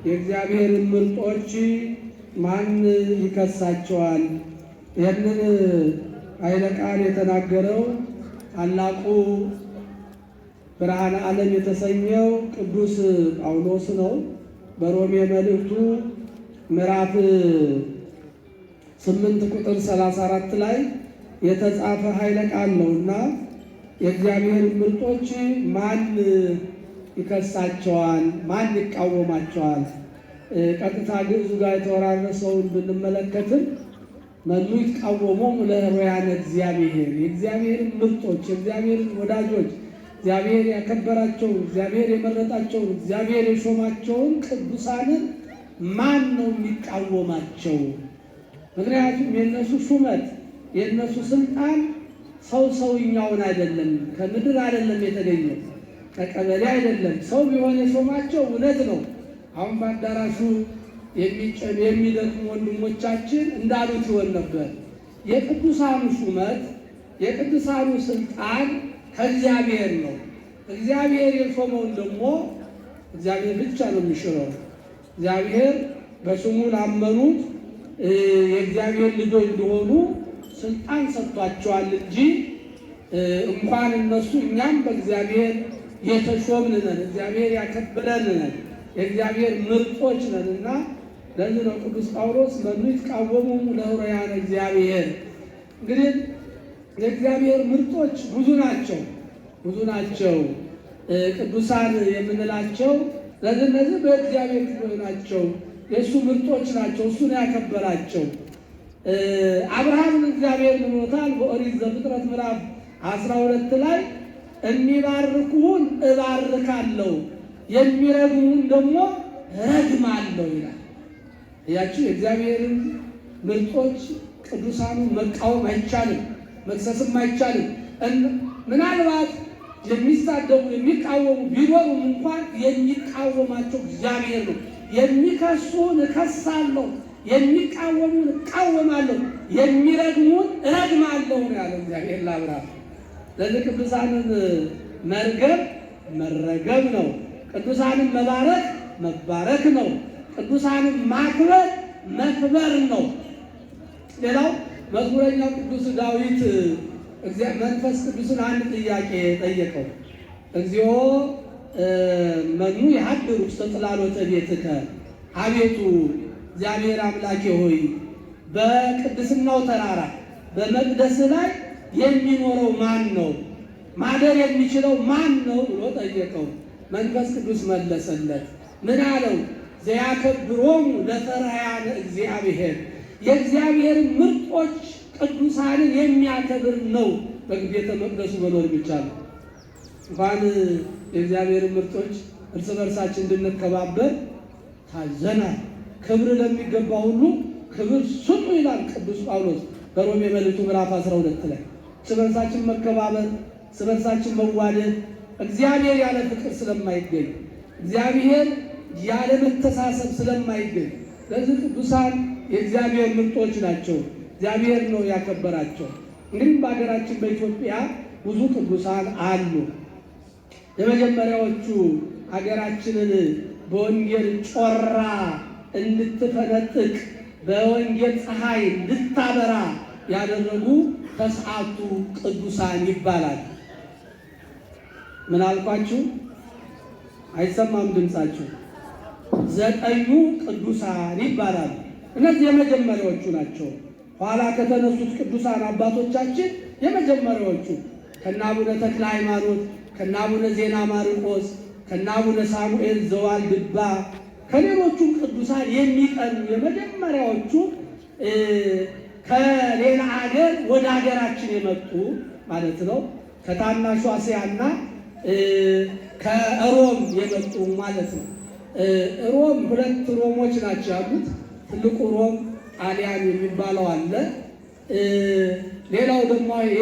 የእግዚአብሔር ምርጦች ማን ይከሳቸዋል? ይህንን ኃይለ ቃል የተናገረው ታላቁ ብርሃነ ዓለም የተሰኘው ቅዱስ ጳውሎስ ነው። በሮሜ መልእክቱ ምዕራፍ 8 ቁጥር 34 ላይ የተጻፈ ኃይለ ቃል ነውና የእግዚአብሔር ምርጦች ማን ይከሳቸዋል? ማን ይቃወማቸዋል? ቀጥታ ግዕዙ ጋር የተወራረሰውን ብንመለከትም መኑ ይቃወሞሙ ለሕሩያነ እግዚአብሔር፣ የእግዚአብሔር ምርጦች፣ የእግዚአብሔር ወዳጆች፣ እግዚአብሔር ያከበራቸውን፣ እግዚአብሔር የመረጣቸውን፣ እግዚአብሔር የሾማቸውን ቅዱሳንን ማን ነው የሚቃወማቸው? ምክንያቱም የእነሱ ሹመት የእነሱ ስልጣን ሰውኛውን አይደለም፣ ከምድር አይደለም የተገኘው፣ ከቀበሌ አይደለም። ሰው ቢሆን የሾማቸው እውነት ነው። አሁን በአዳራሹ የሚደክሙ ወንድሞቻችን እንዳሉት ይሆን ነበር። የቅዱሳኑ ሹመት የቅዱሳኑ ስልጣን ከእግዚአብሔር ነው። እግዚአብሔር የሾመውን ደግሞ እግዚአብሔር ብቻ ነው የሚሽረው። እግዚአብሔር በስሙ ላመኑት የእግዚአብሔር ልጆች እንደሆኑ ስልጣን ሰጥቷቸዋል እንጂ እንኳን እነሱ እኛም በእግዚአብሔር የተሾምን ነን፣ እግዚአብሔር ያከበረን ነን፣ የእግዚአብሔር ምርጦች ነንና ለዚህ ነው ቅዱስ ጳውሎስ መኑ ይቃወሞሙ ለሕሩያነ እግዚአብሔር። እንግዲህ የእግዚአብሔር ምርጦች ብዙ ናቸው። ቅዱሳን የምንላቸው እነዚህ በእግዚአብሔር ክብር ናቸው፣ የእሱ ምርጦች ናቸው፣ እሱ ነው ያከበራቸው። አብርሃምን እግዚአብሔር ምኖታል። በኦሪት ዘፍጥረት ምዕራፍ 12 ላይ የሚባርኩህን እባርካለሁ የሚረግሙህን ደግሞ ረግማለሁ ይላል። ያቺው የእግዚአብሔርን ምርጦች ቅዱሳኑን መቃወም አይቻልም፣ መክሰስም አይቻልም። ምናልባት የሚሳደቡ የሚቃወሙ ቢኖሩም እንኳን የሚቃወማቸው እግዚአብሔር ነው። የሚከሱን እከሳለሁ፣ የሚቃወሙን እቃወማለሁ፣ የሚረግሙን እረግማለሁ ነው ያለው እግዚአብሔር ለአብርሃም። ለዚህ ቅዱሳንን መርገም መረገም ነው፣ ቅዱሳንን መባረክ መባረክ ነው፣ ቅዱሳንን ማክበር መክበር ነው። ሌላው መዝሙረኛው ቅዱስ ዳዊት መንፈስ ቅዱስን አንድ ጥያቄ ጠየቀው። እግዚኦ መኑ ይሃድር ውስተ ጽላሎተ ቤትከ፣ አቤቱ እግዚአብሔር አምላኬ ሆይ በቅድስናው ተራራ በመቅደስ ላይ የሚኖረው ማን ነው? ማደር የሚችለው ማን ነው ብሎ ጠየቀው። መንፈስ ቅዱስ መለሰለት። ምን አለው? ዘያከብሮሙ ለፈርሃያነ እግዚአብሔር፣ የእግዚአብሔር ምርጦች ቅዱሳንን የሚያከብር ነው በቤተ መቅደሱ መኖር የሚቻለው። እንኳን የእግዚአብሔር ምርጦች እርስ በርሳችን እንድንከባበር ታዘናል። ክብር ለሚገባ ሁሉ ክብር ስጡ ይላል ቅዱስ ጳውሎስ በሮሜ መልእክቱ ምዕራፍ 12 ላይ። እርስ በርሳችን መከባበር፣ እርስ በርሳችን መዋደድ እግዚአብሔር ያለ ፍቅር ስለማይገኝ፣ እግዚአብሔር ያለ መተሳሰብ ስለማይገኝ፣ ለዚህ ቅዱሳን የእግዚአብሔር ምርጦች ናቸው። እግዚአብሔር ነው ያከበራቸው። እንግዲህ በሀገራችን በኢትዮጵያ ብዙ ቅዱሳን አሉ። የመጀመሪያዎቹ ሀገራችንን በወንጌል ጮራ እንድትፈነጥቅ በወንጌል ፀሐይ እንድታበራ ያደረጉ ተስዓቱ ቅዱሳን ይባላል። ምን አልኳችሁ? አይሰማም ድምፃችሁ? 9 ቅዱሳን ይባላሉ። እነዚህ የመጀመሪያዎቹ ናቸው። ኋላ ከተነሱት ቅዱሳን አባቶቻችን የመጀመሪያዎቹ ከነ አቡነ ተክለ ሃይማኖት፣ ከነ አቡነ ዜና ማርቆስ፣ ከነ አቡነ ሳሙኤል ዘዋልድባ ከሌሎቹም ቅዱሳን የሚቀኑ የመጀመሪያዎቹ ከሌላ ሀገር ወደ ሀገራችን የመጡ ማለት ነው። ከታናሿ እስያና ከሮም የመጡ ማለት ነው። ሮም 2 ሮሞች ናቸው ያሉት። ትልቁ ሮም ጣሊያን የሚባለው አለ። ሌላው ደግሞ ይሄ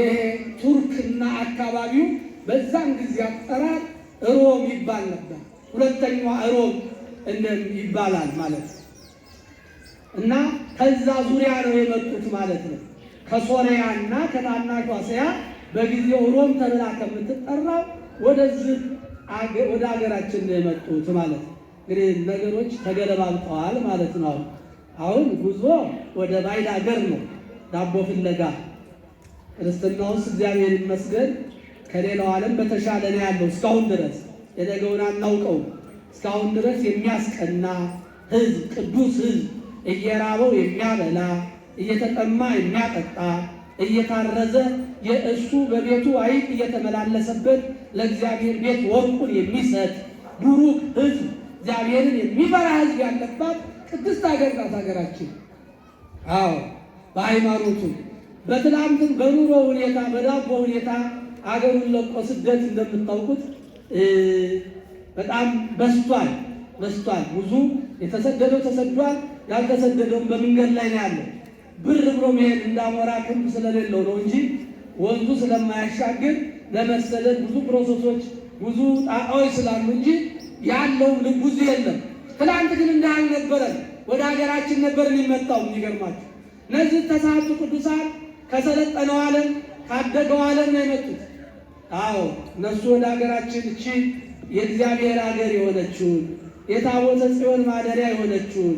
ቱርክና አካባቢው በዛን ጊዜ አጠራር ሮም ይባል ነበር። ሁለተኛዋ ሮም ይባላል ማለት ነው። እና ከዛ ዙሪያ ነው የመጡት ማለት ነው። ከሶሪያ እና ከታናሿ እስያ በጊዜው ሮም ተብላ ከምትጠራው ወደዚህ ወደ ሀገራችን ነው የመጡት ማለት ነው። እንግዲህ ነገሮች ተገለባብጠዋል ማለት ነው። አሁን ጉዞ ወደ ባዕድ ሀገር ነው፣ ዳቦ ፍለጋ። ክርስትናውስ እግዚአብሔር ይመስገን ከሌላው ዓለም በተሻለ ነው ያለው። እስካሁን ድረስ የነገውን አናውቀው። እስካሁን ድረስ የሚያስቀና ሕዝብ፣ ቅዱስ ሕዝብ፣ እየራበው የሚያበላ እየተጠማ የሚያጠጣ እየታረዘ የእሱ በቤቱ አይጥ እየተመላለሰበት ለእግዚአብሔር ቤት ወርቁን የሚሰጥ ቡሩክ ሕዝብ፣ እግዚአብሔርን የሚፈራ ሕዝብ ያለባት ቅድስት ሀገር ናት ሀገራችን። አዎ በሃይማኖቱ በትናንትን በኑሮ ሁኔታ በዳቦ ሁኔታ አገሩን ለቆ ስደት እንደምታውቁት በጣም በስቷል። ብዙ የተሰደደው ተሰዷል፣ ያልተሰደደውም በመንገድ ላይ ነው ያለው። ብር ብሎ መሄድ እንዳሞራ ክንፍ ስለሌለው ነው እንጂ ወንዙ ስለማያሻግር ለመሰደድ ብዙ ፕሮሰሶች ብዙ ጣጣዎች ስላሉ እንጂ ያለው ንጉሥ የለም። ትናንት ግን እንዳልነበረ ወደ ሀገራችን ነበር የሚመጣው። የሚገርማችሁ እነዚህ ተስዓቱ ቅዱሳን ከሰለጠነው ዓለም ካደገው ዓለም ነው የመጡት። አዎ እነሱ ወደ ሀገራችን እቺ የእግዚአብሔር ሀገር የሆነችውን የታቦተ ጽዮን ማደሪያ የሆነችውን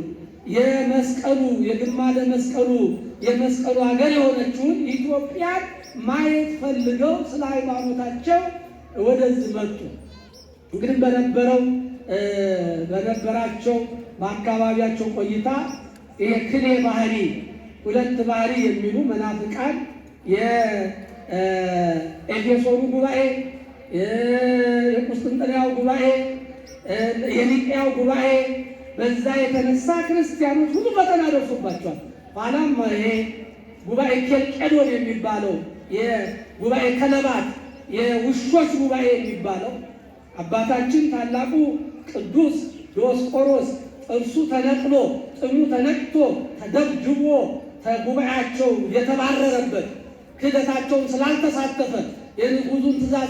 የመስቀሉ የግማደ መስቀሉ የመስቀሉ ሀገር የሆነችውን ኢትዮጵያን ማየት ፈልገው ስለ ሃይማኖታቸው ወደዚህ መጡ። እንግዲህ በነበራቸው በአካባቢያቸው ቆይታ ይሄ ክሌ ባህሪ ሁለት ባህሪ የሚሉ መናፍቃን የኤፌሶኑ ጉባኤ፣ የቁስጥንጥንያው ጉባኤ፣ የኒቅያው ጉባኤ በዛ የተነሳ ክርስቲያኖች ብዙ ፈተና ደርሶባቸዋል። ኋላም ይሄ ጉባኤ ኬልቄዶን የሚባለው የጉባኤ ከለባት የውሾች ጉባኤ የሚባለው አባታችን ታላቁ ቅዱስ ዲዮስቆሮስ ጥርሱ ተነቅሎ ጥሙ ተነቅቶ ተደብድቦ ከጉባኤያቸው የተባረረበት ክህደታቸውን ስላልተሳተፈ የንጉሡን ትእዛዝ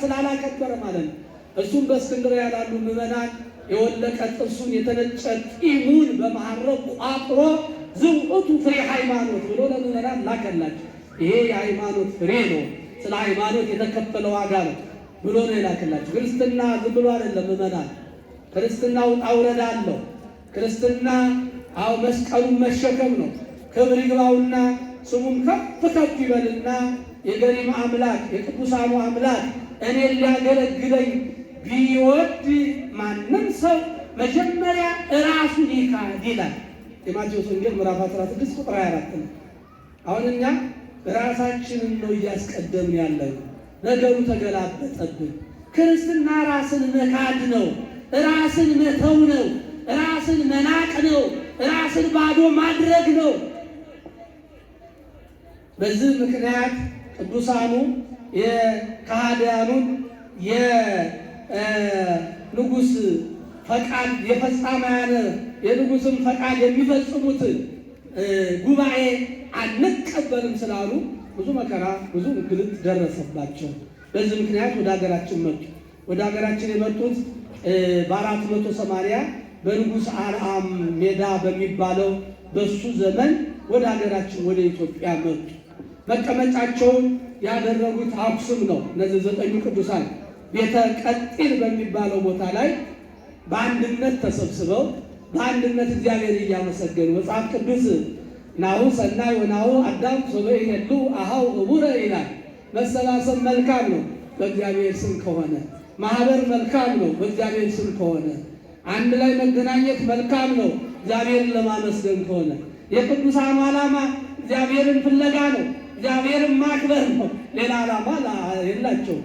ስላላከበረ ማለት ነው። እሱም በእስክንድርያ ያላሉ ምዕመናን የወለቀ ጥርሱን የተነጨ ጢሙን በመሐረብ ቋጥሮ ዝውዕቱ ፍሬ ሃይማኖት ብሎ ለምዕመናን ላከላቸው። ይሄ የሃይማኖት ፍሬ ነው፣ ስለ ሃይማኖት የተከፈለ ዋጋ ነው ብሎ ነው የላከላቸው። ክርስትና ዝም ብሎ አይደለም ምዕመናን። ክርስትና ውጣ ውረድ አለው። ክርስትና መስቀሉን መሸከም ነው። ክብር ይግባውና ስሙም ከፍ ከፍ ይበልና የገሪማ አምላክ የቅዱሳኑ አምላክ እኔን ሊያገለግለኝ ቢወድ ማንም ሰው መጀመሪያ ራሱን ይካድ ይላል የማቴዎስ ወንጌል ምዕራፍ 16 ቁጥር 24 ነው። አሁን እኛ ራሳችንን ነው እያስቀደምን ያለን። ነገሩ ተገላበጠብን። ክርስትና ራስን መካድ ነው፣ ራስን መተው ነው፣ ራስን መናቅ ነው፣ ራስን ባዶ ማድረግ ነው። በዚህ ምክንያት ቅዱሳኑ የካህዲያኑን የንጉሥ ፈቃድ የፈጻማያነ የንጉሥን ፈቃድ የሚፈጽሙት ጉባኤ አንቀበልም ስላሉ ብዙ መከራ ብዙ እንግልት ደረሰባቸው። በዚህ ምክንያት ወደ ሀገራችን መጡ። ወደ ሀገራችን የመጡት በ480 በንጉሥ አርአም ሜዳ በሚባለው በሱ ዘመን ወደ ሀገራችን ወደ ኢትዮጵያ መጡ። መቀመጫቸውን ያደረጉት አክሱም ነው። እነዚህ 9 ቅዱሳን ቤተ ቀጢን በሚባለው ቦታ ላይ በአንድነት ተሰብስበው በአንድነት እግዚአብሔር እያመሰገኑ መጽሐፍ ቅዱስ ናሁ ሰናይ ወናሁ አዳም ሶበይ ሄዱ አሃው እቡረ ይላል። መሰባሰብ መልካም ነው በእግዚአብሔር ስም ከሆነ፣ ማህበር መልካም ነው በእግዚአብሔር ስም ከሆነ፣ አንድ ላይ መገናኘት መልካም ነው እግዚአብሔርን ለማመስገን ከሆነ። የቅዱሳኑ ዓላማ እግዚአብሔርን ፍለጋ ነው፣ እግዚአብሔርን ማክበር ነው። ሌላ ዓላማ የላቸው።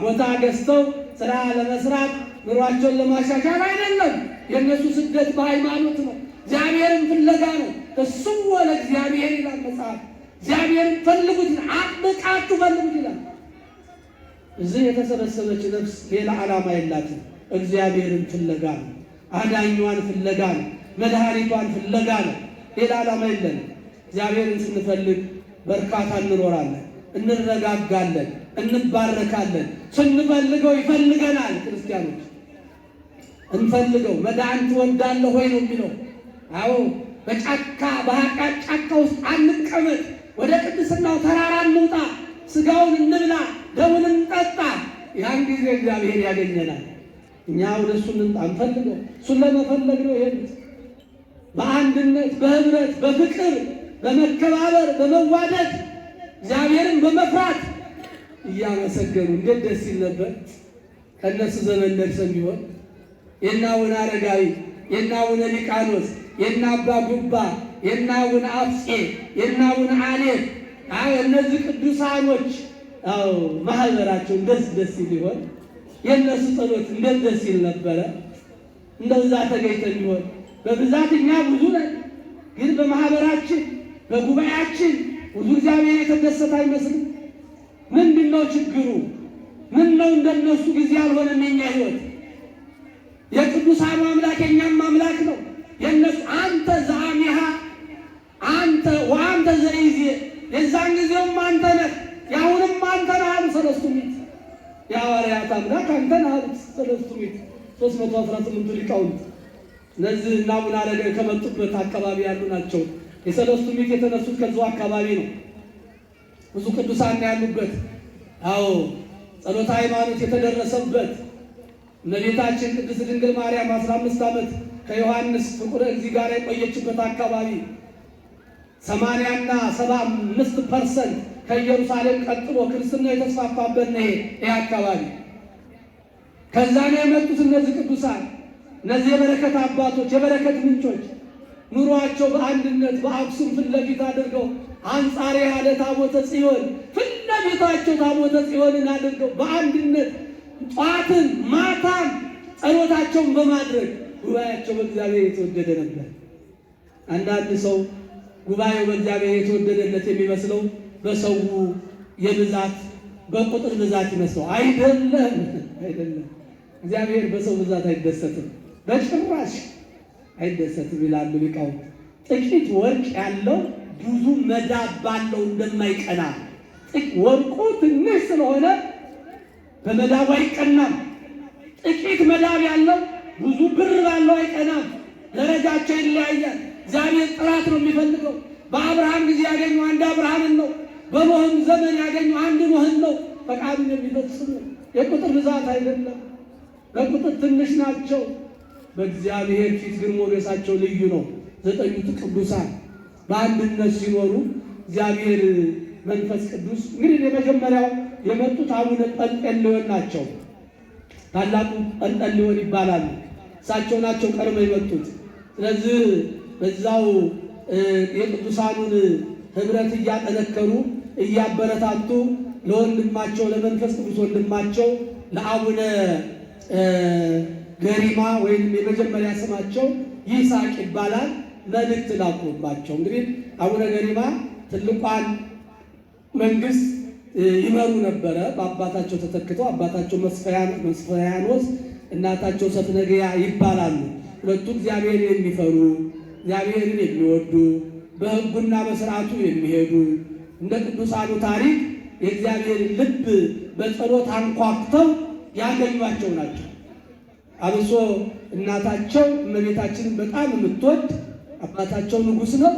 ቦታ ገዝተው ስራ ለመስራት ኑሯቸውን ለማሻሻል አይደለም። የእነሱ ስደት በሃይማኖት ነው፣ እግዚአብሔርን ፍለጋ ነው። እሱም ወለ እግዚአብሔር ይላል መጽሐፍ። እግዚአብሔርን ፈልጉት፣ አጥብቃችሁ ፈልጉት ይላል። እዚህ የተሰበሰበች ነፍስ ሌላ ዓላማ የላትም። እግዚአብሔርን ፍለጋ ነው፣ አዳኟን ፍለጋ ነው፣ መድኃኒቷን ፍለጋ ነው። ሌላ ዓላማ የለንም። እግዚአብሔርን ስንፈልግ በርካታ እንኖራለን፣ እንረጋጋለን፣ እንባረካለን። ስንፈልገው ይፈልገናል። ክርስቲያኖች እንፈልገው። መዳን ትወዳለህ ወይ ነው የሚለው። አዎ በጫካ በኃጢአት ጫካ ውስጥ አንቀመጥ፣ ወደ ቅድስናው ተራራ እንውጣ፣ ስጋውን እንብላ፣ ደሙን እንጠጣ። ያን ጊዜ እግዚአብሔር ያገኘናል። እኛ ወደ እሱ አንፈልገው። እሱን ለመፈለግ ነው የሄዱት። በአንድነት በህብረት በፍቅር በመከባበር በመዋደድ እግዚአብሔርን በመፍራት እያመሰገኑ እንዴት ደስ ይል ነበር። ከእነሱ ዘመን ደርሰን ቢሆን የእነ አቡነ አረጋዊ የእነ አቡነ ሊቃኖስ የእነ አባ ጉባ የእነ አቡነ አፍጼ የእነ አቡነ አሌፍ እነዚህ ቅዱሳኖች ማህበራቸው እንደዚህ ደስ ይል ይሆን? የእነሱ ጸሎት እንዴት ደስ ይል ነበረ። እንደዛ ተገኝተን ቢሆን በብዛት እኛ ብዙ ነን፣ ግን በማህበራችን በጉባኤያችን ብዙ እግዚአብሔር የተደሰተ አይመስልም። ምንድን ነው ችግሩ? ምን ነው እንደነሱ ጊዜ ያልሆነም የኛ ህይወት? የቅዱሳኑ አምላክ የኛም አምላክ ነው። የነሱ አንተ ዘአሚሃ አንተ ወአንተ ዘኢዜ የዛን ጊዜውም አንተ ነህ ያሁንም አንተ ነህ አሉ ሰለስቱ ምዕት። የሐዋርያት አምላክ አንተ ነህ አሉ ሰለስቱ ምዕት 318 ሊቃውንት። እነዚህ እና አቡነ አረጋዊ ከመጡበት አካባቢ ያሉ ናቸው። የሰለስቱ ምዕት የተነሱት ከዛው አካባቢ ነው። ብዙ ቅዱሳን ያሉበት ጸሎተ ሃይማኖት የተደረሰበት እመቤታችን ቅድስት ድንግል ማርያም 15 ዓመት ከዮሐንስ ፍቁረ እግዚእ ጋር የቆየችበት አካባቢ 80 እና 75% ከኢየሩሳሌም ቀጥሎ ክርስትና የተስፋፋበት ነው ይሄ አካባቢ። ከዛ ነው የመጡት እነዚህ ቅዱሳን፣ እነዚህ የበረከት አባቶች፣ የበረከት ምንጮች። ኑሯቸው በአንድነት በአክሱም ፊት ለፊት አድርገው አንጻሬ ያለ ታቦተ ጽዮን ፊት ለፊታቸው ታቦተ ጽዮንን አድርገው በአንድነት ጧትን ማታም ጸሎታቸውን በማድረግ ጉባኤያቸው በእግዚአብሔር የተወደደ ነበር። አንዳንድ ሰው ጉባኤው በእግዚአብሔር የተወደደለት የሚመስለው በሰው የብዛት በቁጥር ብዛት ይመስለው። አይደለም። እግዚአብሔር በሰው ብዛት አይደሰትም፣ በጭራሽ አይደሰትም ይላሉ ሊቃውንት። ጥቂት ወርቅ ያለው ብዙ መዳብ ባለው እንደማይቀና ወርቁ ትንሽ ስለሆነ በመዳቡ አይቀናም። ጥቂት መዳብ ያለው ብዙ ብር ባለው አይቀናም። ደረጃቸው ይለያያል። እግዚአብሔር ጥራት ነው የሚፈልገው። በአብርሃም ጊዜ ያገኘው አንድ አብርሃምን ነው። በኖህም ዘመን ያገኘው አንድ ኖህን ነው። ፈቃዱን የሚፈጽሙ የቁጥር ብዛት አይደለም፣ በቁጥር ትንሽ ናቸው። በእግዚአብሔር ፊት ግን ሞገሳቸው ልዩ ነው። 9ቱ ቅዱሳን በአንድነት ሲኖሩ እግዚአብሔር መንፈስ ቅዱስ እንግዲህ የመጀመሪያው የመጡት አቡነ ጰንጠሌዎን ናቸው። ታላቁ ጰንጠሌዎን ይባላሉ። እሳቸው ናቸው ቀድመው የመጡት። ስለዚህ በዛው የቅዱሳኑን ህብረት እያጠነከሩ እያበረታቱ ለወንድማቸው ለመንፈስ ቅዱስ ወንድማቸው ለአቡነ ገሪማ ወይም የመጀመሪያ ስማቸው ይስሐቅ ይባላል መልእክት ላኩባቸው። እንግዲህ አቡነ ገሪማ ትልቋን መንግስት ይመሩ ነበረ። በአባታቸው ተተክተው አባታቸው መስፍያኖስ እናታቸው ሰትነግያ ይባላሉ። ሁለቱ እግዚአብሔርን የሚፈሩ እግዚአብሔርን የሚወዱ በሕጉና በስርዓቱ የሚሄዱ እንደ ቅዱሳኑ ታሪክ የእግዚአብሔርን ልብ በጸሎት አንኳኩተው ያገኟቸው ናቸው። አብሶ እናታቸው እመቤታችንን በጣም የምትወድ አባታቸው ንጉሥ ነው።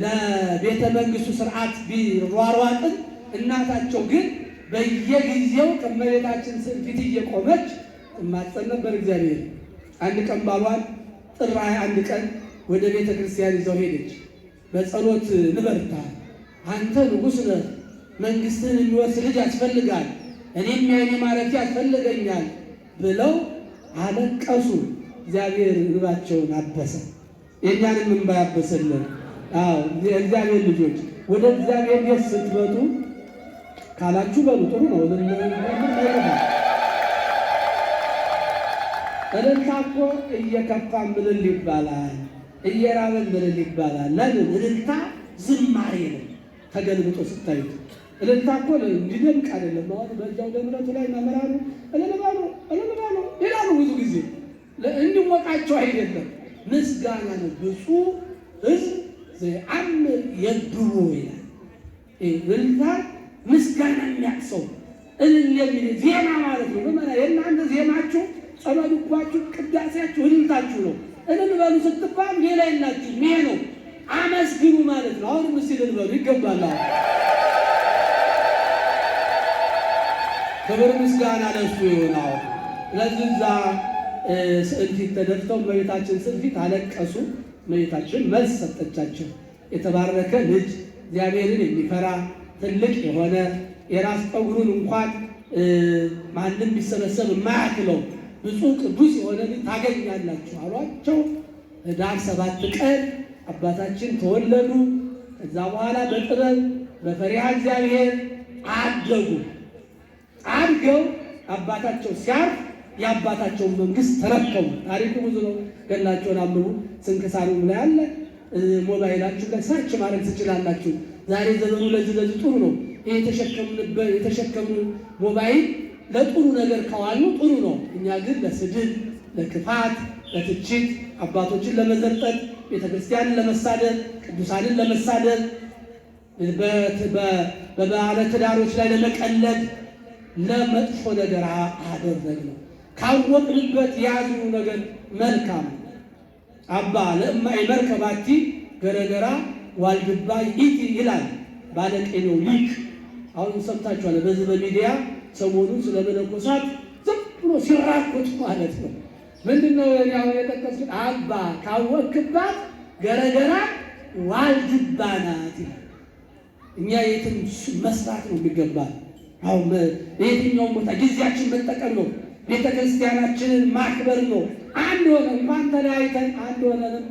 ለቤተ መንግስቱ ስርዓት ቢሯሯጥን እናታቸው ግን በየጊዜው ከእመቤታችን ፊት እየቆመች ትማጸን ነበር እግዚአብሔር። አንድ ቀን ባሏን ጥር 21 ቀን ወደ ቤተ ክርስቲያን ይዘው ሄደች። በጸሎት ንበርታ፣ አንተ ንጉሥ ነህ፣ መንግስትህን የሚወርስ ልጅ ያስፈልጋል፣ እኔም የዓይኔ ማረፊያ ያስፈልገኛል ብለው አለቀሱ። እግዚአብሔር እንባቸውን አበሰ፣ የእኛንም እንባ ያበሰልን። እግዚአብሔር ልጆች ወደ እግዚአብሔር ቤት ስትመጡ ካላችሁ በሉ ጥሩ ነው። እልልታ እኮ እየከፋን ምልል ይባላል፣ እየራበን ምልል ይባላል። ለምን? እልልታ ዝማሬ ነው። ተገልብጦ ስታዩት እልልታ እኮ እንዲደምቅ አይደለም። አሁን በዛው ደምረቱ ላይ መምህራኑ እልል በሉ ይላሉ። ብዙ ጊዜ እንዲሞቃቸው አይደለም፣ ምስጋና ነው። ብፁዕ ሕዝብ ዘየአምር የብቦ ይላል። እልልታ ምስጋና የሚያቅሰው እልል የሚል ዜማ ማለት ነው። የእናንተ ዜማችሁ ጸሎትኳችሁ፣ ቅዳሴያችሁ እልልታችሁ ነው። እልል በሉ ስትባል ሌላ የላችሁ ይሄ ነው። አመስግኑ ማለት ነው። አሁን ምስል እልል በሉ ይገባል። ክብር ምስጋና ለእሱ ይሆናል። ስለዚህ እዛ ስዕል ፊት ተደፍተው እመቤታችን ስዕል ፊት አለቀሱ። እመቤታችን መልስ ሰጠቻቸው። የተባረከ ልጅ እግዚአብሔርን የሚፈራ ትልቅ የሆነ የራስ ጠጉሩን እንኳን ማንም ቢሰበሰብ የማያክለው ብፁዕ ቅዱስ የሆነ ልጅ ታገኛላችሁ አሏቸው። ኅዳር 7 ቀን አባታችን ተወለዱ። ከዛ በኋላ በጥበብ በፈሪሃ እግዚአብሔር አደጉ። አድገው አባታቸው ሲያርፍ የአባታቸውን መንግስት ተረከቡ። ታሪኩ ብዙ ነው። ገድላቸውን አንብቡ። ስንክሳሩም ላይ አለ። ሞባይላችሁ ላይ ሰርች ማድረግ ትችላላችሁ። ዛሬ ዘመኑ ለዚህ ጥሩ ነው። የተሸከምነው ሞባይል ለጥሩ ነገር ከዋሉ ጥሩ ነው። እኛ ግን ለስድብ፣ ለክፋት፣ ለትችት፣ አባቶችን ለመዘርጠት፣ ቤተክርስቲያንን ለመሳደብ፣ ቅዱሳንን ለመሳደብ፣ በባለ ትዳሮች ላይ ለመቀለድ፣ ለመጥፎ ነገር አደረግነው። ካወቅንበት የያዝነው ነገር መልካም አባ ለእማይ መርከባቲ ገረገራ ዋልድባ ኢቲ ይላል ባለቄኖው ሊቅ። አሁን ሰምታችኋል። በዚህ በሚዲያ ሰሞኑን ስለ መነኮሳት ዝም ብሎ ሲራኮት ማለት ነው። ምንድነው ያው የጠቀስኩት? አባ ካወቅባት ገረገራ ዋልድባ ናት። እኛ የትም መስራት ነው የሚገባል። አሁን የትኛውም ቦታ ጊዜያችን መጠቀም ነው። ቤተክርስቲያናችንን ማክበር ነው። አንድ ሆነ እንኳን ተለያይተን አንድ ሆነንም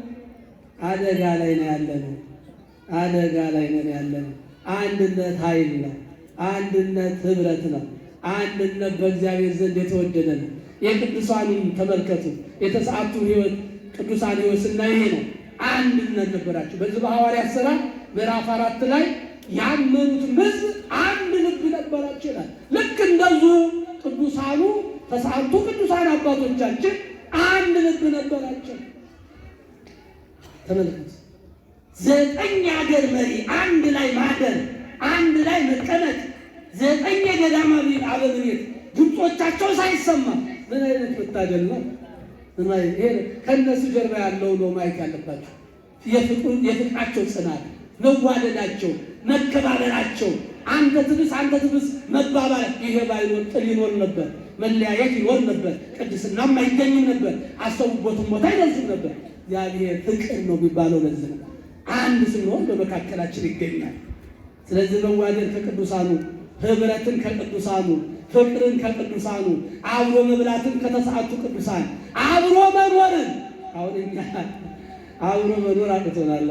አደጋ ላይ ነው ያለነው። አደጋ ላይ ነው ያለነው። አንድነት ኃይል ነው። አንድነት ህብረት ነው። አንድነት በእግዚአብሔር ዘንድ የተወደደ ነው። የቅዱሳኑን ተመልከቱ። የተሰዓቱ ህይወት ቅዱሳን ህይወት ስናይ ይሄ ነው። አንድነት ነበራቸው። በዚህ በሐዋርያት ሥራ ምዕራፍ 4 ላይ ያመኑት ሕዝብ አንድ ልብ ነበራቸው ይላል። ልክ እንደዚሁ ቅዱሳኑ ተሰዓቱ ቅዱሳን አባቶቻችን አንድ ልብ ነበራቸው። ተመልከቱ። 9 ሀገር መሪ አንድ ላይ ማደር፣ አንድ ላይ መቀመጥ፣ 9 የገዳማዊ አበምኔት ድምፆቻቸው ሳይሰማ ምን አይነት መታደል ነው! ይሄ ከነሱ ጀርባ ያለው ነው ማየት ያለባቸው። የፍቅራቸው ጽናት፣ መዋደዳቸው፣ መከባበራቸው፣ አንተ ትብስ መባባል። ይሄ ባይኖር ጥል ይኖር ነበር፣ መለያየት ይኖር ነበር፣ ቅድስናም አይገኝም ነበር፣ አሰቡበትም ቦታ አይደርስም ነበር። እግዚአብሔር ፍቅር ነው የሚባለው ለዚህ ነው። አንድ ስንሆን በመካከላችን ይገኛል። ስለዚህ መዋደድ ከቅዱሳኑ፣ ህብረትን ከቅዱሳኑ፣ ፍቅርን ከቅዱሳኑ፣ አብሮ መብላትን ከተሰዓቱ ቅዱሳን፣ አብሮ መኖርን አሁን እኛ አብሮ መኖር አቅቶናል።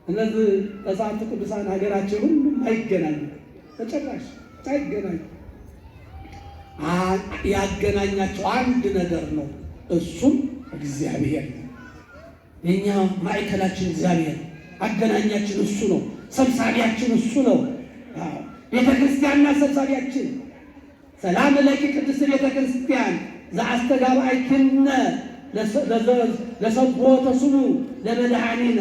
እነዚህ ተሰዓቱ ቅዱሳን ሀገራቸው ሁሉም አይገናኙ፣ ተጨራሽ አይገናኙ። ያገናኛቸው አንድ ነገር ነው፣ እሱም እግዚአብሔር ነው። የኛ ማዕከላችን እግዚአብሔር፣ አገናኛችን እሱ ነው። ሰብሳቢያችን እሱ ነው። ቤተክርስቲያንና ሰብሳቢያችን። ሰላም ለኪ ቅድስት ቤተክርስቲያን ዘአስተጋባእኪነ ለሰብሖተ ስሙ ለመድኃኒነ።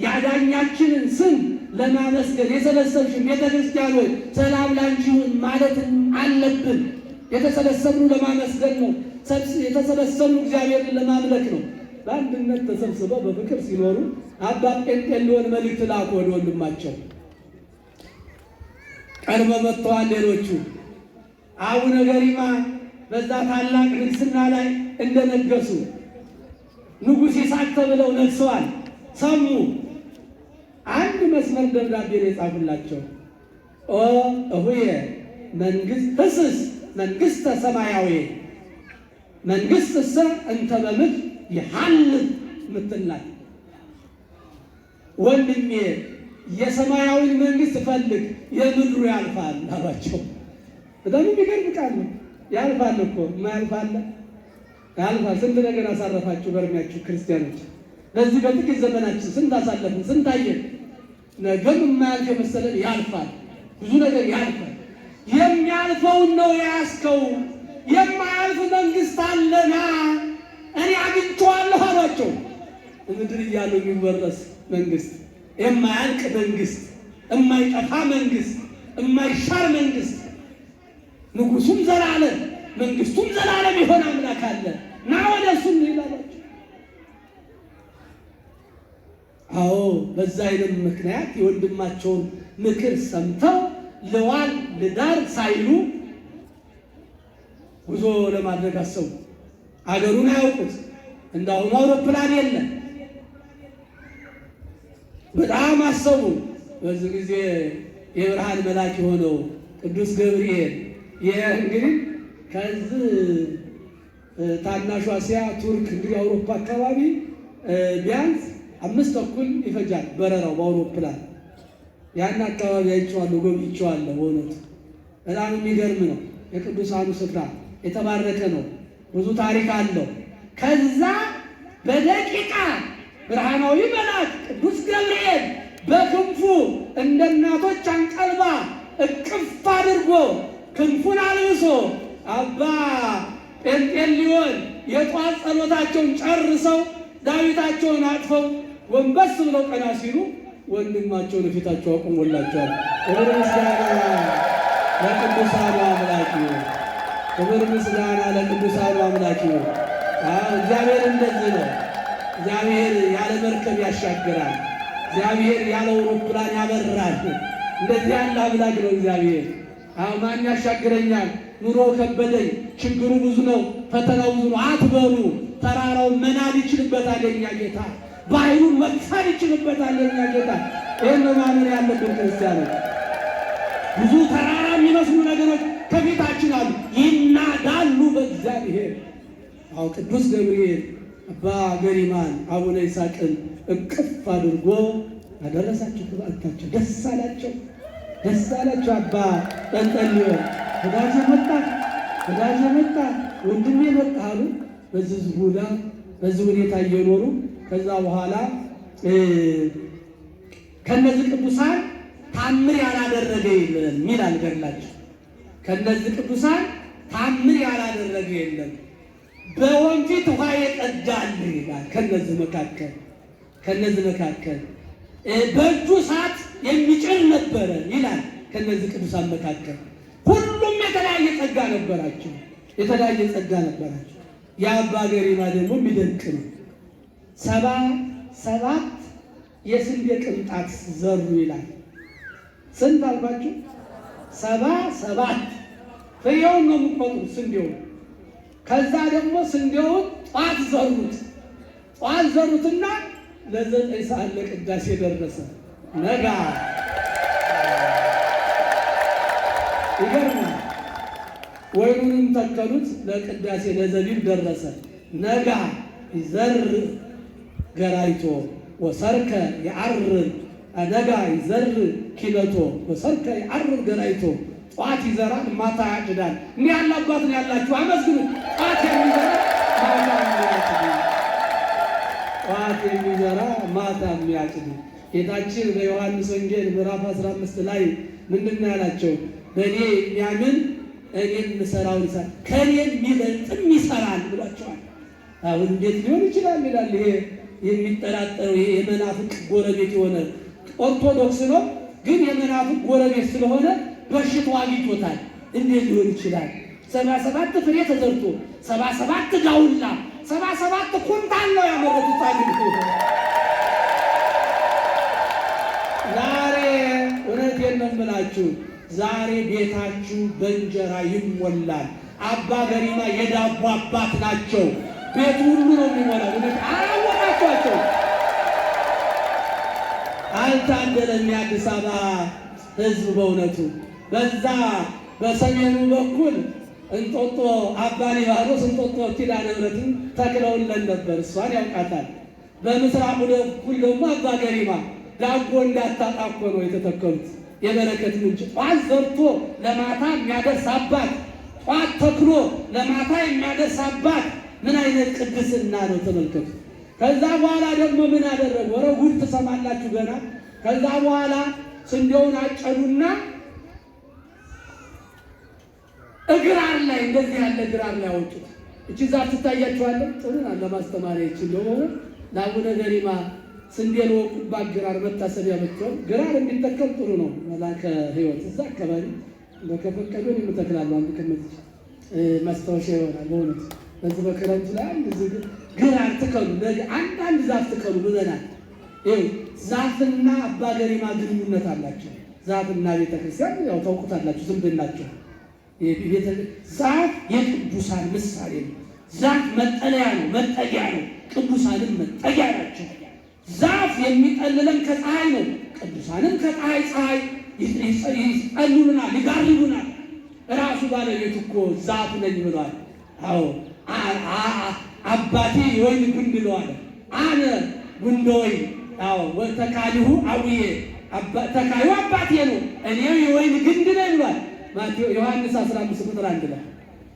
የአዳኛችንን ስም ለማመስገን የሰበሰብሽን ቤተክርስቲያን ሆይ ሰላም ላንቺ ይሁን ማለት አለብን። የተሰበሰብነው ለማመስገን ነው። የተሰበሰብነው እግዚአብሔርን ለማምለክ ነው። በአንድነት ተሰብስበው በፍቅር ሲኖሩ አባ ጴንጤሌዎን መልእክት ላኩ ወደ ወንድማቸው። ቀርበው መጥተዋል። ሌሎቹ አቡነ ገሪማ በዛ ታላቅ ንግስና ላይ እንደነገሱ ንጉሥ ይስሐቅ ተብለው ነግሰዋል። ሰሙ። አንድ መስመር ደብዳቤ ነው የጻፉላቸው። ኦ እሁየ መንግስት ህስስ መንግስተ ሰማያዊ መንግስት እሰ እንተ በምድር ይሐልፍ ምትላል። ወንድሜ የሰማያዊን መንግስት ፈልግ፣ የምድሩ ያልፋል አሏቸው። በጣም የሚገርም ቃል ነው። ያልፋል እኮ የማያልፋል ያልፋል። ስንት ነገር አሳረፋችሁ በእድሜያችሁ ክርስቲያኖች። በዚህ በጥቂት ዘመናችን ስንት አሳለፍን፣ ስንት አየን። ነገም የማያልፍ የመሰለን ያልፋል። ብዙ ነገር ያልፋል። የሚያልፈውን ነው የያዝከው። የማያልፍ መንግስት አለና እኔ አግኝቼዋለሁ አሏቸው። ምድር እያሉ የሚወረስ መንግስት፣ የማያልቅ መንግስት፣ የማይጠፋ መንግስት፣ የማይሻር መንግስት፣ ንጉሱም ዘላለም መንግስቱም ዘላለም የሆነ አምላክ አለ ና ወደ እሱ ይላላቸው። አዎ በዛ አይነት ምክንያት የወንድማቸውን ምክር ሰምተው ለዋል ልዳር ሳይሉ ጉዞ ለማድረግ አሰቡ። አገሩን አያውቁት፣ እንዳሁኑ አውሮፕላን የለም። በጣም አሰቡ። በዚህ ጊዜ የብርሃን መልአክ የሆነው ቅዱስ ገብርኤል እንግዲህ ከዚህ ታናሿ እስያ ቱርክ እንግዲህ አውሮፓ አካባቢ ቢያንስ 5 ተኩል ይፈጃል በረራው በአውሮፕላን። ያን አካባቢ አይቼዋለሁ፣ ጎብኝቼዋለሁ። በእውነቱ በጣም የሚገርም ነው። የቅዱሳኑ ስፍራ የተባረከ ነው። ብዙ ታሪክ አለው። ከዛ በደቂቃ ብርሃናዊ መልአክ ቅዱስ ገብርኤል በክንፉ እንደ እናቶች አንቀልባ እቅፍ አድርጎ ክንፉን አልብሶ አባ ጴንጤሌዎን የጧት ጸሎታቸውን ጨርሰው ዳዊታቸውን አጥፈው ጎንበስ ብለው ቀና ሲሉ ወንድማቸውን ፊታቸው አቁሞላቸዋል። ክብር ምስጋና ለቅዱሳኑ አምላክ ይሁን። ክብር ምስጋና ለቅዱሳኑ አምላክ ይሁን። እግዚአብሔር እንደዚህ ነው። እግዚአብሔር ያለ መርከብ ያሻግራል። እግዚአብሔር ያለ አውሮፕላን ያበራል። እንደዚህ ያለ አምላክ ነው እግዚአብሔር። ማን ያሻግረኛል? ኑሮ ከበደኝ፣ ችግሩ ብዙ ነው፣ ፈተናው ብዙ ነው አትበሉ። ተራራውን መናድ ይችልበታል የኛ ጌታ። ባህሩን መክፈል ይችልበታል የኛ ጌታ። ይህን ማመን ያለብን ክርስቲያኖች። ብዙ ተራራ የሚመስሉ ነገሮች ከፊታችን አሉ፣ ይናዳሉ በእግዚአብሔር። ቅዱስ ገብርኤል አባ ገሪማን አቡነ ይስሐቅን እቅፍ አድርጎ ያደረሳቸው በዓታቸው። ደስ አላቸው፣ ደስ አላቸው። አባ ጴንጤሌዎን ወዳጄ መጣ፣ ወዳጄ መጣ፣ ወንድሜ መጣ አሉ። በዚህ ሁዳ በዚህ ሁኔታ እየኖሩ ከዛ በኋላ ከነዚህ ቅዱሳን ታምር ያላደረገ የለም ይላል ገድላቸው። ከነዚህ ቅዱሳን ታምር ያላደረገ የለም፣ በወንፊት ውሃ የቀዳል ይላል። ከነዚህ መካከል በእጁ እሳት የሚጭር ነበረ ይላል። ከነዚህ ቅዱሳን መካከል ሁሉም የተለያየ ጸጋ ነበራቸው፣ የተለያየ ጸጋ ነበራቸው። የአባ ገሪማ ደግሞ የሚደንቅ ነው። 77 የስንዴ ቅንጣት ዘሩ ይላል። ስንት አልኳችሁ? 77 ፍሬውን ነው የምትቆጥሩት ስንዴውን። ከዛ ደግሞ ስንዴውን ጧት ዘሩትና ለ9 ሰዓት ለቅዳሴ ደረሰ። ነጋ ይገርማል። ወይኑንም ተከሉት፣ ለቅዳሴ ለዘቢብ ደረሰ። ነጋ ይዘር ገራይቶ ወሰርከ የዐርር ነጋ ይዘር ኪለቶ ወሰርከ የዐርር ገራይቶ። ጧት ይዘራል፣ ማታ ያጭዳል። እንዲህ ያለ አባት ነው ያላችሁ፣ አመስግኑ። ጧት የሚዘራ ማታ የሚያጭድ፣ ጧት የሚዘራ ማታ የሚያጭድ። ጌታችን በዮሐንስ ወንጌል ምዕራፍ 15 ላይ ምንድን ነው ያላቸው? በእኔ የሚያምን እኔም የምሰራውን ይሰራል፣ ከእኔም የሚበልጥም ይሰራል ብሏቸዋል። አሁን እንዴት ሊሆን ይችላል ይላል። ይሄ የሚጠራጠረው ይሄ የመናፍቅ ጎረቤት የሆነ ኦርቶዶክስ ነው፣ ግን የመናፍቅ ጎረቤት ስለሆነ በሽታው አግኝቶታል። እንዴት ሊሆን ይችላል? 77 ፍሬ ተዘርቶ 77 ዳውላ 77 ኩንታል ነው ያመረቱት። አግኝቶ ዛሬ እውነቴን ነው የምላችሁ፣ ዛሬ ቤታችሁ በእንጀራ ይሞላል። አባ ገሪማ የዳቦ አባት ናቸው። ቤቱ ሁሉ ነው የሚሞላው። አላወቃቸዋቸው። አልታደለም የአዲስ አበባ ሕዝብ በእውነቱ። በዛ በሰሜኑ በኩል እንጦጦ አባ ሊባኖስ እንጦጦ ኪዳነ ምሕረትን ተክለውለን ነበር፣ እሷን ያውቃታል። በምስራቁ በኩል ደግሞ አባ ገሪማ ዳቦ እንዳታጣ እኮ ነው የተተከሉት። የበረከት ምንጭ ጧት ዘርቶ ለማታ የሚያደርስ አባት፣ ጧት ተክሎ ለማታ የሚያደርስ አባት። ምን አይነት ቅድስና ነው! ተመልከቱ። ከዛ በኋላ ደግሞ ምን አደረጉ? ወረ ጉድ ትሰማላችሁ ገና። ከዛ በኋላ ስንዴውን አጨዱና እግራር ላይ እንደዚህ ያለ ግራር ላይ አወጡት። እቺ ዛፍ ትታያችኋለች። ጥሩ ናት ለማስተማሪያ። እቺ እንደሆነ ለአቡነ ገሪማ ስንዴ ለወቁባት ግራር መታሰቢያ ብትሆን፣ ግራር የሚተከል ጥሩ ነው። መላከ ሕይወት እዛ አካባቢ በከፈቀዱን የምተክላሉ አንድ ቅምጥ ማስታወሻ ይሆናል በእውነት። በዚህ በክረምት ላይ አንድ ግራር ትከሉ፣ አንዳንድ ዛፍ ትከሉ ብለናል። ዛፍና አባ ገሪማ ግንኙነት አላቸው። ዛፍና ቤተክርስቲያን ያው ታውቁታላችሁ፣ ዝምድናቸው። ዛፍ የቅዱሳን ምሳሌ ነው። ዛፍ መጠለያ ነው፣ መጠጊያ ነው። ቅዱሳንም መጠጊያ ናቸው። ዛፍ የሚጠልለን ከፀሐይ ነው። ቅዱሳንም ፀሐይ ይጠልሉናል፣ ይጋርዱናል። ራሱ ባለቤቱ እኮ ዛፍ ነኝ ብሏል። አዎ አባቴ የወይን ግንድ ነው አለ። አነ ጉንደ ወይን። አዎ ወተካልሁ አቡዬ፣ ተካዩ አባቴ ነው፣ እኔ የወይን ግንድ ነኝ ብሏል። ዮሐንስ 15 ቁጥር 1 ላይ።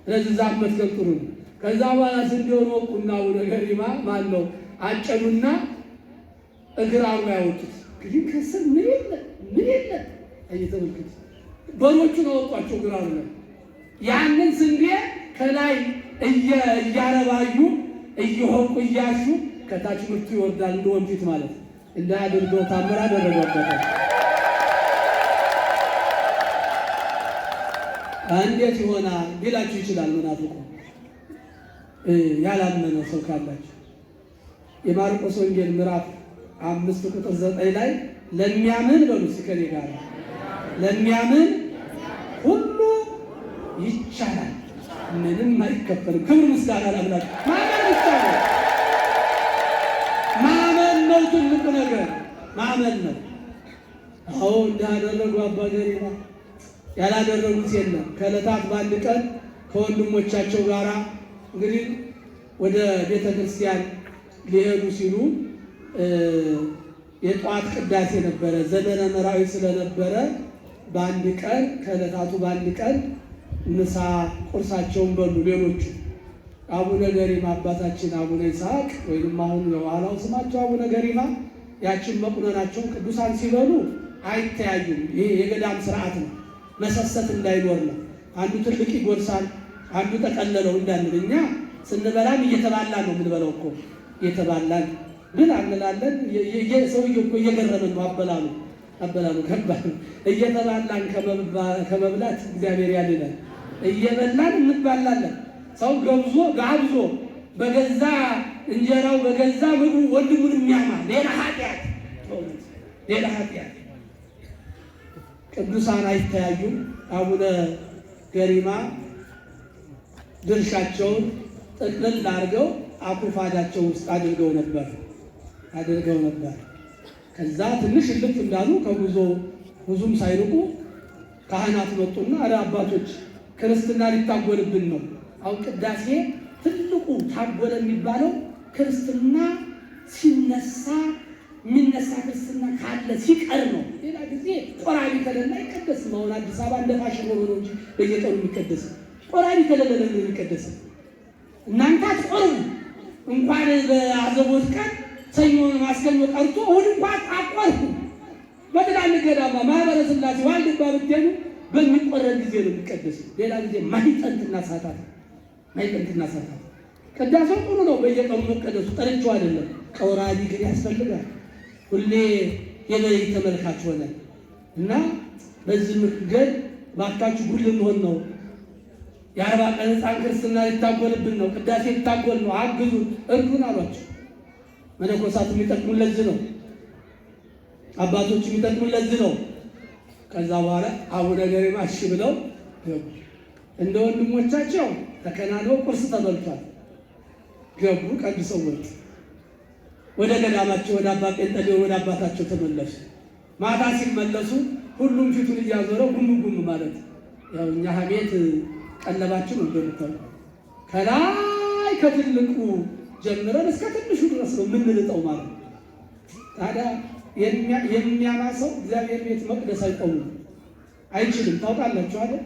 ስለዚህ ዛፍ መትከል ጥሩ ነው። ከዛ በኋላ ስንዴውን ወቁና ወደ ገሪማ ማን ነው አጨዱና እግራሩ ያወጡት። ግን ከስር ምን የለ አይተመልከቱ። በሮቹን አወጧቸው እግራሩ ነው። ያንን ስንዴ ከላይ እያረባዩ እየሆቁ እያሹ ከታች ምርቱ ይወርዳል። እንደ ወንፊት ማለት እንዳያደርገው ታምር አደረገበት። እንዴት ይሆናል ሊላችሁ ይችላል መናፍቁ። ያላመነ ሰው ካላችሁ የማርቆስ ወንጌል ምዕራፍ 5 ቁጥር 9 ላይ ለሚያምን በሉ ከኔ ጋር ለሚያምን ሁሉ ይቻላል፣ ምንም አይከፈልም። ክብር ምስጋና ለአምላክ። ማመን ይቻላል። ማመን ነው ትልቁ ነገር፣ ማመን ነው። አዎ እንዳደረጉ አባ ገሪማ ያላደረጉት የለም። ከዕለታት በአንድ ቀን ከወንድሞቻቸው ጋራ እንግዲህ ወደ ቤተ ክርስቲያን ሊሄዱ ሲሉ የጠዋት ቅዳሴ ነበረ፣ ዘመነ መራዊ ስለነበረ በአንድ ቀን ከዕለታቱ በአንድ ቀን ምሳ ቁርሳቸውን በሉ። ሌሎቹ አቡነ ገሪማ አባታችን አቡነ ይስሐቅ ወይም አሁን የኋላው ስማቸው አቡነ ገሪማ ያችን መቁነናቸውን ቅዱሳን ሲበሉ አይተያዩም። ይሄ የገዳም ስርዓት ነው። መሰሰት እንዳይኖር ነው። አንዱ ትልቅ ይጎርሳል፣ አንዱ ጠቀለለው እንዳንል። እኛ ስንበላም እየተባላን ነው የምንበላው እኮ እየተባላን ግን አንላለን። ሰውዬው እኮ እየገረመን ነው። አበላሉ ከባድ ነው። እየተባላን ከመብላት እግዚአብሔር ያድነን። እየበላን እንባላለን። ሰው ጋብዞ በገዛ እንጀራው በገዛ ምግቡ ወንድሙን የሚያማ ሌላ ኃጢአት። ቅዱሳን አይተያዩም። አቡነ ገሪማ ድርሻቸውን ጥቅልል አድርገው አኩፋዳቸው ውስጥ አድርገው ነበር። ከዛ ትንሽ እልፍ እንዳሉ ከጉዞ ብዙም ሳይርቁ ካህናት መጡና አረ አባቶች ክርስትና ሊታጎልብን ነው። አሁን ቅዳሴ ትልቁ ታጎለ የሚባለው ክርስትና ሲነሳ የሚነሳ ክርስትና ካለ ሲቀር ነው። ሌላ ጊዜ ቆራቢ ከሌለ አይቀደስም። አሁን አዲስ አበባ እንደ ፋሽን ሆኖ ነው እንጂ በየቀኑ የሚቀደስ ቆራቢ ከሌለ ነው የሚቀደስ። እናንተ አትቆርቡ እንኳን በአዘቦት ቀን ሰኞ ማስከኞ ቀርቶ እሑድ እንኳን አትቆርቡ። በትላልቅ ገዳማ ማህበረ ሥላሴ ዋልድባ ብትሄዱ በሚቆረብ ጊዜ ነው የሚቀደስ። ሌላ ጊዜ ማይጠንትና ሳታት ቅዳሴው ጥሩ ነው። በየቀኑ መቀደሱ ጠርቼው አይደለም። ቆራቢ ግን ያስፈልጋል። ሁሌ የበይ ተመልካች ሆነ እና በዚህ መንገድ ባካችሁ ጉል እንሆን ነው። የ40 ቀን ሕፃን ክርስትና ሊታጎልብን ነው። ቅዳሴ ሊታጎል ነው። አግዙ እርዱን አሏቸው። መነኮሳቱ የሚጠቅሙን ለዚህ ነው። አባቶች የሚጠቅሙን ለዚህ ነው። ከዛ በኋላ አቡነ ገሪማ እሺ ብለው ገቡ። እንደ ወንድሞቻቸው ተከናንበው ቁርስ ተበልቷል። ገቡ፣ ቀድሰው ወጡ። ወደ ገዳማቸው ወደ አባ ጴንጠሌዎን ወደ አባታቸው ተመለሱ። ማታ ሲመለሱ ሁሉም ፊቱን እያዞረው ጉም ማለት ያው እኛ ቤት ቀለባችን እንደምታውቁ ከላይ ከትልቁ ጀምረን እስከ ትንሹ ድረስ ነው የምንልጠው ማለት ነው። ታዲያ የሚያማሰው እግዚአብሔር ቤት መቅደስ አይቆምም፣ አይችልም። ታውቃላችሁ አይደል?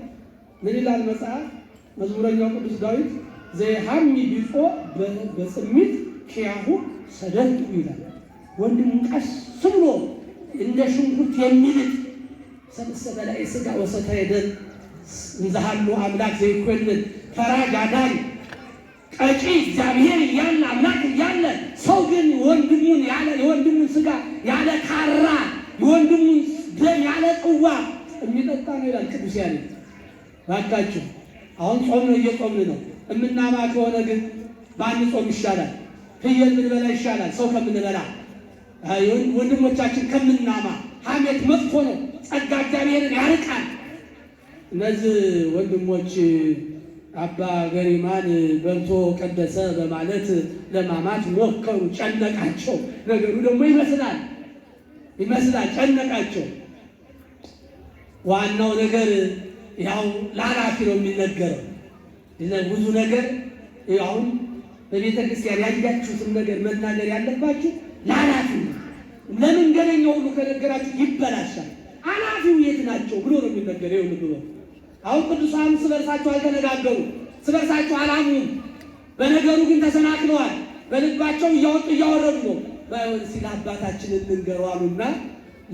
ምን ይላል መጽሐፍ? መዝሙረኛው ቅዱስ ዳዊት ዘይሃሚ ቢጾ በጽሚት ኪያሁ ሰደዱ ይላል። ወንድሙን ቀስ ብሎ እንደ ሽንኩርት የሚልጥ ሰብሰበ ላይ ሥጋ ወሰተ የደን እንዘሃሉ አምላክ ዘይኮንን ፈራጅ አዳኝ ቀጪ እግዚአብሔር እያለ አምላክ እያለ ሰው ግን የወንድሙን ሥጋ ያለ ካራ የወንድሙን ደም ያለ ጽዋ የሚጠጣ ነው ይላል ቅዱስ ያሬድ። ባካችሁ አሁን ጾም ነው፣ እየጾምን ነው። እምናማ ከሆነ ግን ባንጾም ይሻላል። ፍየል ብንበላ ይሻላል ሰው ከምንበላ፣ ወንድሞቻችን ከምናማ። ሐሜት መጥፎ ነው፣ ጸጋ እግዚአብሔርን ያርቃል። እነዚህ ወንድሞች አባ ገሪማን በልቶ ቀደሰ በማለት ለማማት ሞከሩ፣ ጨነቃቸው። ነገሩ ደግሞ ይመስላል ጨነቃቸው። ዋናው ነገር ያው ለኃላፊ ነው የሚነገረው። ብዙ ነገር አሁን በቤተ ክርስቲያን ያያችሁትን ነገር መናገር ያለባችሁ ለኃላፊ ነው። ለመንገደኛው ሁሉ ከነገራችሁ ይበላሻል። ኃላፊው የት ናቸው ብሎ ነው የሚነገረው። ይሁን ብሎ አሁን ቅዱሳን እርስ በርሳቸው አልተነጋገሩ፣ እርስ በርሳቸው አላሙም። በነገሩ ግን ተሰናክለዋል። በልባቸው እያወጡ እያወረዱ ነው። ባይሆን ሲል አባታችን እንንገረው አሉና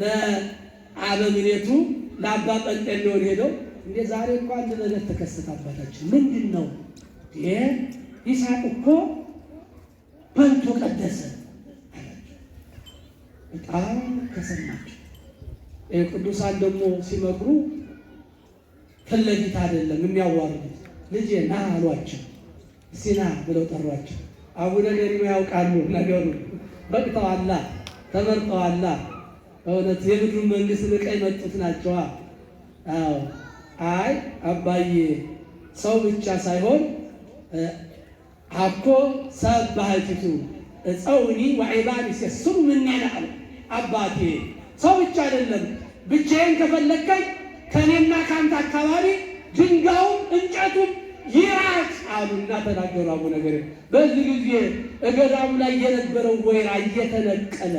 ለአበምኔቱ ለአባ ጰንጤሌዎን ሄደው እንዴ ዛሬ እኮ አንድ ነገር ተከሰተ አባታችን። ምንድን ነው? ይስሐቅ እኮ በልቶ ቀደሰ አላቸው። በጣም ከሰማቸው። ቅዱሳን ደግሞ ሲመክሩ ፊት ለፊት አይደለም የሚያዋርዱት። ልጄ ና አሏቸው። እስኪ ና ብለው ጠሯቸው። አቡነ ገሪማ ያውቃሉ ነገሩ። በቅተዋላ፣ ተመርጠዋላ። በእውነት የምድሩን መንግስት ልቀው የመጡት ናቸዋ። አዎ አይ አባዬ ሰው ብቻ ሳይሆን አኮ ሰብ ባህቲቱ እፀውኒ ወዒባን ይሴስሩ ምኔነ አሉ። አባቴ ሰው ብቻ አይደለም፣ ብቻዬን ከፈለከኝ ከእኔና ከአንተ አካባቢ ድንጋዩም እንጨቱም ይራቅ አሉና ተናገሩ አቡነ ገሪማ። በዚህ ጊዜ እገዳሙ ላይ የነበረው ወይራ እየተነቀለ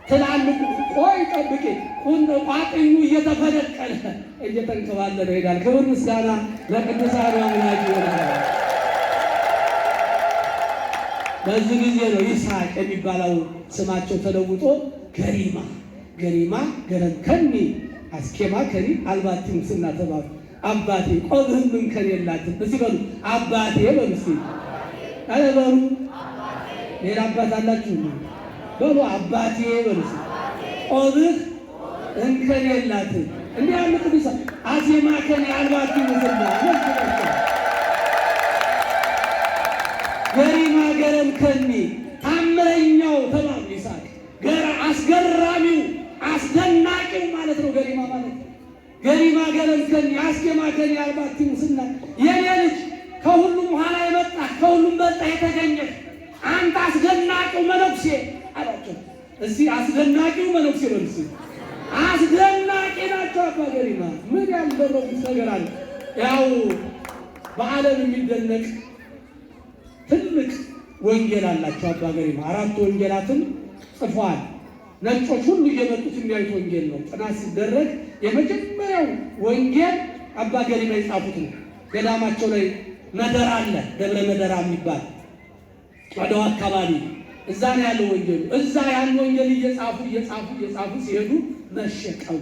ትላልቁ ቆይ ጠብቄ ቋጥኙ እየተፈነቀለ እየተንከባለለ ይሄዳል። ክብር ምስጋና ለቅዱሳን አምላክ ይሆናል። በዚህ ጊዜ ነው ይስሐቅ የሚባለው ስማቸው ተለውጦ ገሪማ ገረምከኒ አስኬማ ከኒ አልባቲ ሙስና ተባሉ። አባቴ ቆብህም እንከን የላትም። እስኪ በሉ አባቴ በሉ። እስኪ ኧረ በሉ ሌላ አባት አላችሁ? በሉ አባቴ በሉ። ቆብህ እንከን የላትም። እንዲህ ያሉ ቅዱሳን አዜማ ከኒ አልባቲ ሙስና ገሪማ ገረምከኒ ታምረኛው ተባሉ። ይስሐቅ አስገራሚው አስደናቂው ማለት ነው። ገሪማ ማለት ገሪማ ገረምከኒ አስኬማ ከኒ አልባቲ ሙስና የኔ ልጅ ከሁሉም ኋላ የመጣ ከሁሉም በልጣ የተገኘ አንተ አስደናቂው መነኩሴ አላቸው። እዚህ አስደናቂው መነኩሴ ነው። እዚህ አስደናቂ ናቸው አባ ገሪማ። ምን ያልደረጉት ነገር አለ? ያው በዓለም የሚደነቅ ትልቅ ወንጌል አላቸው አባ ገሪማ። 4 ወንጌላትን ጽፏል። ነጮች ሁሉ እየመጡት የሚያዩት ወንጌል ነው። ጥናት ሲደረግ የመጀመሪያው ወንጌል አባ ገሪማ የጻፉት ነው። ገዳማቸው ላይ መደራ አለ፣ ደብረ መደራ የሚባል ወደው አካባቢ እዛ ነው ያለው ወንጌሉ። እዛ ያን ወንጌል እየጻፉ ሲሄዱ መሸቀው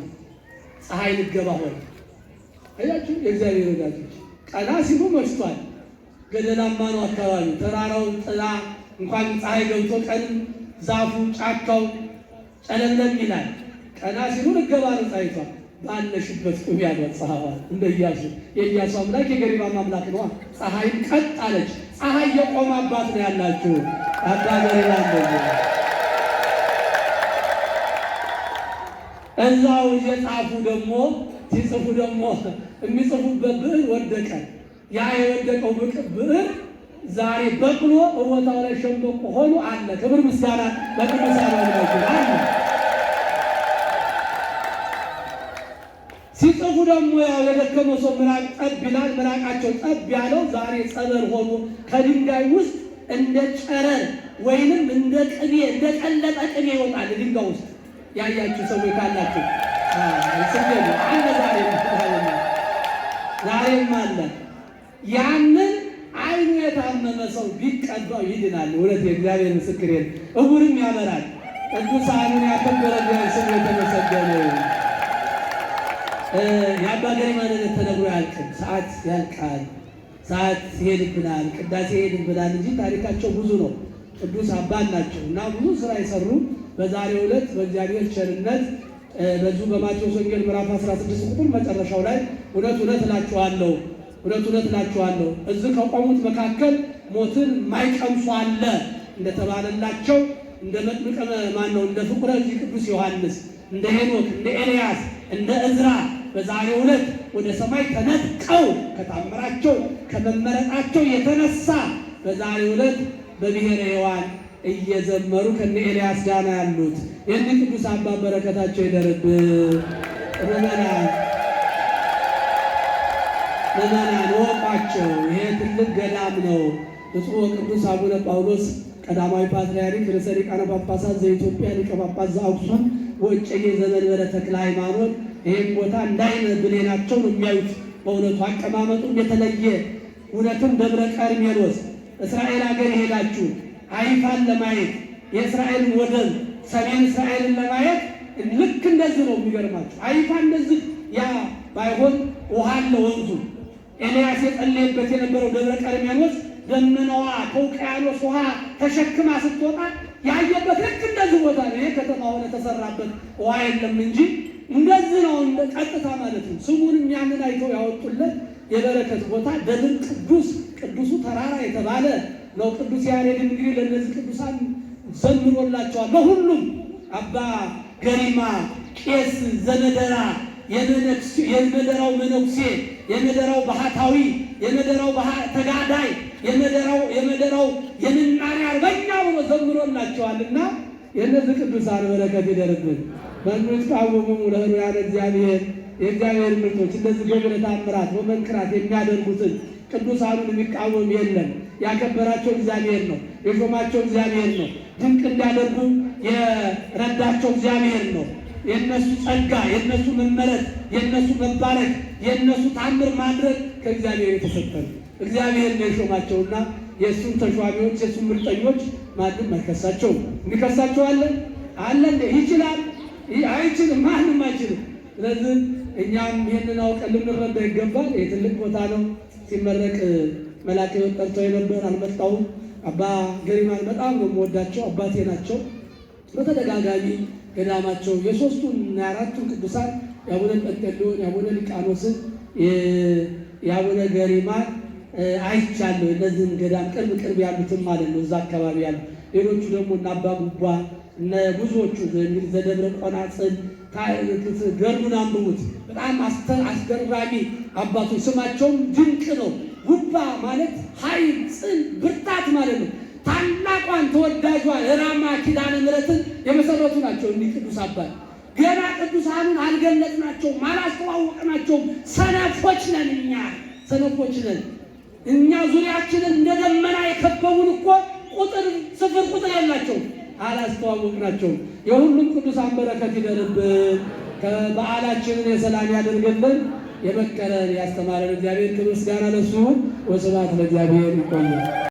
ፀሐይ ልገባ ሆነ። አያችሁ የእግዚአብሔር ወዳጆች፣ ቀና ሲሉ መሽቷል። ገደላማ ነው አካባቢ። ተራራው ጥላ እንኳን ፀሐይ ገብቶ ቀን ዛፉ ጫካው ጨለምለም ይላል። ቀና ሲሉ ልገባ ነው ፀሐይቷ። ባለሽበት ቁሚ ያሏት ፀሐይዋ እንደ ኢያሱ። የኢያሱ አምላክ የገሪማም አምላክ ነዋ። ፀሐይን ቀጥ አለች። ፀሐይ የቆማባት ነው ያላችሁ አባ ገሪማ እንደዚህ እዛው እየጻፉ ደግሞ ሲጽፉ ደግሞ የሚጽፉበት ብዕር ወደቀ። ያ የወደቀው ብዕር ዛሬ በቅሎ ቦታው ላይ ሸምበቆ ሆኖ አለ። ክብር ምስጋና ለቅዱሳን አለ። ሲጽፉ ደግሞ ያው የደከመው ሰው ምራቅ ጠብ ይላል። ምራቃቸው ጠብ ያለው ዛሬ ጸበል ሆኖ ከድንጋይ ውስጥ እንደ ጨረር ወይንም እንደ ቅቤ እንደ ቀለጠ ቅቤ ይወጣል ድንጋይ ውስጥ። ያያችሁ ሰዎች ካላችሁ አለ ዛሬም አለ። ያንን አይኑ የታመመ ሰው ቢቀባው ይድናል። እውነት የእግዚአብሔር ምስክር እውርም ያበራል። ቅዱሳኑን ያከበረ ስሙ የተመሰገነ። የአባ ገሪማ ነገር ተነግሮ ያልቅም። ሰዓት ያልቃል፣ ሰዓት ይሄድብናል፣ ቅዳሴ ይሄድብናል እንጂ ታሪካቸው ብዙ ነው። ቅዱስ አባት ናቸው እና ብዙ ስራ የሰሩ በዛሬው ዕለት በእግዚአብሔር ቸርነት በዚሁ በማቴዎስ ወንጌል ምዕራፍ 16 ቁጥር መጨረሻው ላይ እውነት እላችኋለሁ እዚህ ከቆሙት መካከል ሞትን የማይቀምሱ አለ እንደተባለላቸው እንደ መጥምቀ እንደ ፍቁረ እግዚእ ቅዱስ ዮሐንስ፣ እንደ ሄኖክ፣ እንደ ኤልያስ፣ እንደ እዝራ በዛሬው ዕለት ወደ ሰማይ ተነጥቀው ከታምራቸው ከመመረጣቸው የተነሳ በዛሬው ዕለት በብሔረ ሕያዋን እየዘመሩ ከነ ኤልያስ ጋር ያሉት የዚህ ቅዱስ አባት በረከታቸው ይደርብን። ምዕመናን ወቋቸው። ይሄ ትልቅ ገዳም ነው። ብፁዕ ወቅዱስ አቡነ ጳውሎስ ቀዳማዊ ፓትርያርክ ርዕሰ ሊቃነ ጳጳሳት ዘኢትዮጵያ ሊቀ ጳጳስ ዘአክሱም ወእጨጌ ዘመንበረ ተክለ ሃይማኖት ይህም ቦታ እንዳይነ ብሌናቸው ነው የሚያዩት። በእውነቱ አቀማመጡም የተለየ እውነትም ደብረ ቀርሜሎስ እስራኤል ሀገር የሄዳችሁ አይፋን ለማየት የእስራኤልን ወደብ ሰሜን እስራኤልን ለማየት ልክ እንደዚህ ነው የሚገርማችሁ። አይፋ እንደዚህ ያ ባይሆን ውሃ አለ ወንዙ። ኤልያስ የጸለየበት የነበረው ደብረ ቀርሜሎስ ደመናዋ ከውቅያኖስ ውሃ ተሸክማ ስትወጣ ያየበት ልክ እንደዚህ ቦታ ነው። ይሄ ከተማ ሆነ ተሰራበት ውሃ የለም እንጂ እንደዚህ ነው፣ እንደ ቀጥታ ማለት ነው። ስሙንም ያንን አይተው ያወጡለት የበረከት ቦታ ደብር ቅዱስ ቅዱሱ ተራራ የተባለ ነው። ቅዱስ ያሬድ እንግዲህ ለእነዚህ ቅዱሳን ዘምሮላቸዋል። በሁሉም አባ ገሪማ ቄስ ዘመደራ የመደራው መነኩሴ የመደራው ባህታዊ የመደራው ተጋዳይ የመደራው የምናኔ አርበኛ ብሎ ዘምሮላቸዋልና የእነዚህ ቅዱሳን በረከት ይደርብን። መንግሥት ቃወሙሙ ለሕሩያን እግዚአብሔር የእግዚአብሔር ምርጦች እንደዚህ በግብረ ተአምራት በመንክራት የሚያደርጉትን ቅዱሳኑን የሚቃወም የለም። ያከበራቸው እግዚአብሔር ነው፣ የሾማቸው እግዚአብሔር ነው። ድንቅ እንዲያደርጉ የረዳቸው እግዚአብሔር ነው። የእነሱ ጸጋ፣ የእነሱ መመረጥ፣ የእነሱ መባረክ፣ የእነሱ ታምር ማድረግ ከእግዚአብሔር የተሰጠ ነው። እግዚአብሔር ነው የሾማቸውና የእሱን ተሿሚዎች የእሱን ምርጠኞች ማንም አይከሳቸውም። የሚከሳቸው አለ እንደ ይችላል አይችልም፣ ማንም አይችልም። ስለዚህ እኛም ይህንን አውቀን ልንረዳ ይገባል። የትልቅ ቦታ ነው። ሲመረቅ መልአከ ሕይወት ጠርተው የነበር አልመጣሁም። አባ ገሪማን በጣም ነው የምወዳቸው፣ አባቴ ናቸው። በተደጋጋሚ ገዳማቸው የሶስቱን እና የአራቱን ቅዱሳን የአቡነ ጰንጠሌዎን የአቡነ ሊቃኖስን የአቡነ ገሪማን አይቻለሁ። እነዚህን ገዳም ቅርብ ያሉትም ማለት ነው እዛ አካባቢ ያሉ። ሌሎቹ ደግሞ እነ አባ ጉባ እነ ብዙዎቹ እንግዲህ ዘደብረ ቆናጽል ገድሉን አንብቡት። በጣም አስገራሚ አባቶች፣ ስማቸውም ድንቅ ነው። ጉባ ማለት ኃይል፣ ጽን፣ ብርታት ማለት ነው። ታላቋን ተወዳጇን ራማ ኪዳነ ምሕረትን የመሰረቱ ናቸው እኒህ ቅዱስ አባት። ገና ቅዱሳኑን አልገለጥናቸውም፣ አላስተዋወቅናቸውም። ሰነፎች ነን እኛ፣ ሰነፎች ነን እኛ። ዙሪያችንን እንደ ደመና የከበቡን እኮ ስፍር ቁጥር የላቸውም፣ አላስተዋወቅናቸውም። የሁሉም ቅዱሳን በረከት ይደርብን። ከበዓላችንን የሰላም ያደርግልን። የመከረን ያስተማረን እግዚአብሔር ክብር ምስጋና ለእሱ ይሁን። ወስብሐት ለእግዚአብሔር። ይቆያል።